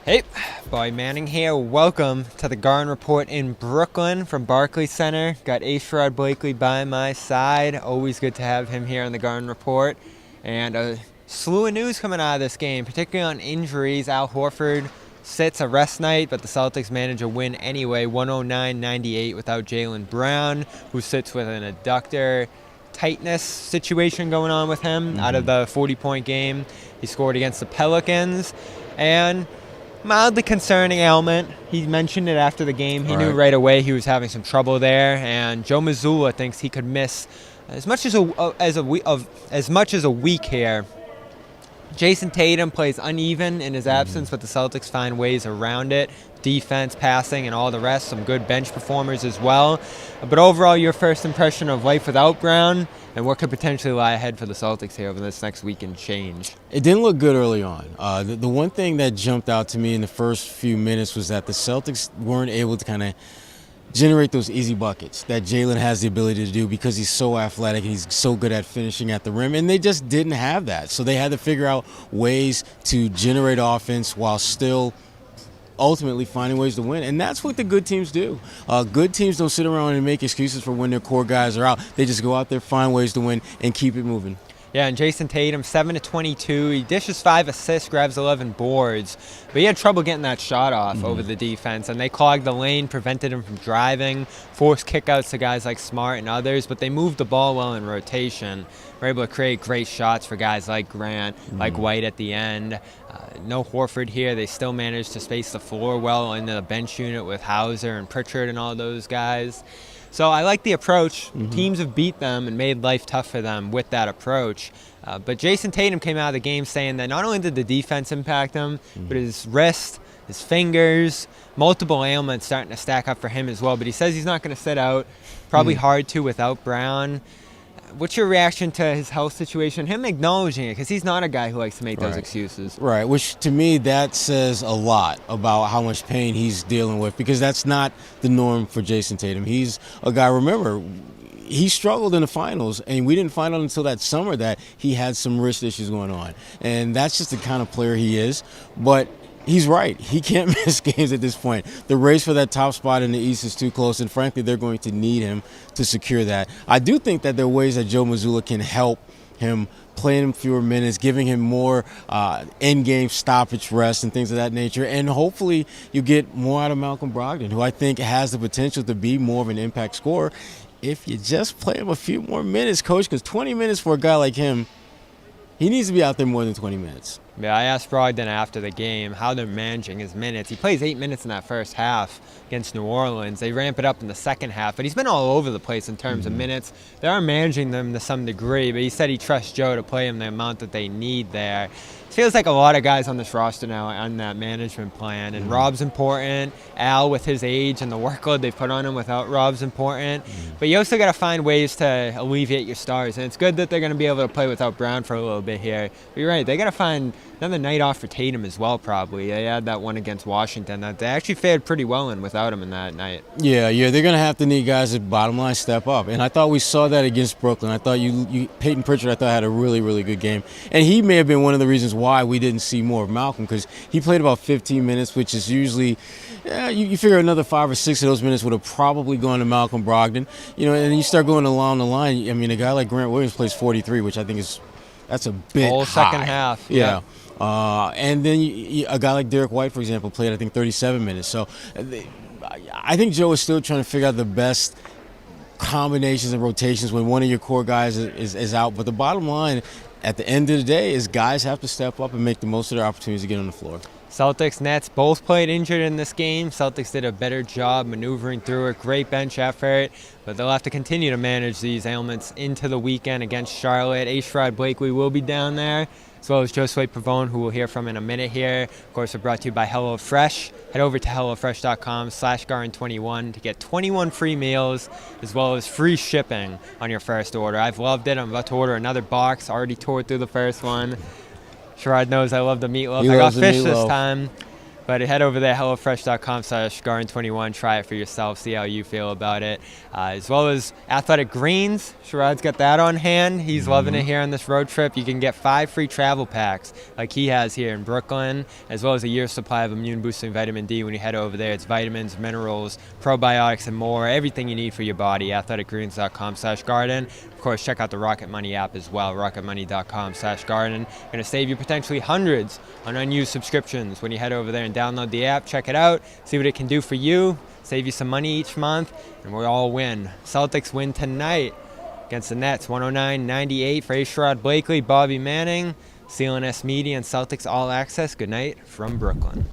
Hey, Boy Manning here. Welcome to the Garden Report in Brooklyn from Barclays Center. Got Sherrod Blakely by my side. Always good to have him here on the Garden Report. And a slew of news coming out of this game, particularly on injuries. Al Horford sits a rest night, but the Celtics manage a win anyway, 109-98 without Jaylen Brown, who sits with an adductor tightness situation going on with him out of the 40-point game he scored against the Pelicans. And mildly concerning ailment. He mentioned it after the game. He knew right away he was having some trouble there, and Joe Mazzulla thinks he could miss as much as a week here. Jayson Tatum plays uneven in his absence, but the Celtics find ways around it. Defense, passing, and all the rest. Some good bench performers as well. But overall, your first impression of life without Brown and what could potentially lie ahead for the Celtics here over this next week and change? It didn't look good early on. The one thing that jumped out to me in the first few minutes was that the Celtics weren't able to kind of generate those easy buckets that Jaylen has the ability to do because he's so athletic and he's so good at finishing at the rim, and they just didn't have that. So they had to figure out ways to generate offense while still ultimately finding ways to win, and that's what the good teams do. Good teams don't sit around and make excuses for when their core guys are out. They just go out there, find ways to win, and keep it moving. Yeah, and Jayson Tatum, 7-22. He dishes 5 assists, grabs 11 boards. But he had trouble getting that shot off over the defense, and they clogged the lane, prevented him from driving, forced kickouts to guys like Smart and others, but they moved the ball well in rotation. Were able to create great shots for guys like Grant, like White at the end. No Horford here. They still managed to space the floor well into the bench unit with Hauser and Pritchard and all those guys. So I like the approach. Teams have beat them and made life tough for them with that approach. But Jayson Tatum came out of the game saying that not only did the defense impact him, but his wrist, his fingers, multiple ailments starting to stack up for him as well. But he says he's not going to sit out. Probably hard to without Brown. What's your reaction to his health situation, him acknowledging it, because he's not a guy who likes to make those excuses? Right, which to me that says a lot about how much pain he's dealing with, because that's not the norm for Jayson Tatum. He's a guy, remember, he struggled in the finals, and we didn't find out until that summer that he had some wrist issues going on. And that's just the kind of player he is. But he's right. He can't miss games at this point. The race for that top spot in the East is too close, and frankly, they're going to need him to secure that. I do think that there are ways that Joe Mazzulla can help him, playing him fewer minutes, giving him more in-game stoppage rest and things of that nature, and hopefully you get more out of Malcolm Brogdon, who I think has the potential to be more of an impact scorer if you just play him a few more minutes, Coach, because 20 minutes for a guy like him, he needs to be out there more than 20 minutes. Yeah, I asked Brogdon after the game how they're managing his minutes. He plays 8 minutes in that first half against New Orleans. They ramp it up in the second half, but he's been all over the place in terms of minutes. They are managing them to some degree, but he said he trusts Joe to play him the amount that they need there. It feels like a lot of guys on this roster now are on that management plan, and Rob's important. Al, with his age and the workload they put on him without Rob's important. But you also got to find ways to alleviate your stars, and it's good that they're going to be able to play without Brown for a little bit here. But you're right, they got to find another night off for Tatum as well, probably. They had that one against Washington that they actually fared pretty well in without him in that night. Yeah, they're going to have to need guys that bottom line step up. And I thought we saw that against Brooklyn. I thought Peyton Pritchard, I thought, had a really, really good game. And he may have been one of the reasons why we didn't see more of Malcolm, because he played about 15 minutes, which is usually, you figure another 5 or 6 of those minutes would have probably gone to Malcolm Brogdon. And you start going along the line. I mean, a guy like Grant Williams plays 43, which I think that's a bit whole high. Second half. Yeah. And then a guy like Derek White, for example, played, I think, 37 minutes. So I think Joe is still trying to figure out the best combinations and rotations when one of your core guys is out. But the bottom line, at the end of the day, is guys have to step up and make the most of their opportunities to get on the floor. Celtics, Nets both played injured in this game. Celtics did a better job maneuvering through it. Great bench effort, but they'll have to continue to manage these ailments into the weekend against Charlotte. Sherrod Blakely will be down there, as well as Josue Pavone, who we'll hear from in a minute here. Of course, we're brought to you by HelloFresh. Head over to HelloFresh.com/Garden21 to get 21 free meals, as well as free shipping on your first order. I've loved it. I'm about to order another box. Already tore through the first one. Sherrod knows I love the meatloaf. I got fish this time. But head over there, hellofresh.com/garden21. Try it for yourself. See how you feel about it. As well as Athletic Greens. Sherrod's got that on hand. He's loving it here on this road trip. You can get 5 free travel packs like he has here in Brooklyn, as well as a year's supply of immune-boosting vitamin D when you head over there. It's vitamins, minerals, probiotics, and more. Everything you need for your body. athleticgreens.com/garden. Of course, check out the Rocket Money app as well, rocketmoney.com/garden. Going to save you potentially hundreds on unused subscriptions when you head over there and download the app. Check it out, see what it can do for you, save you some money each month, and we all win. Celtics win tonight against the Nets, 109-98 for Sherrod Blakely, Bobby Manning, CLNS Media, and Celtics All Access. Good night from Brooklyn.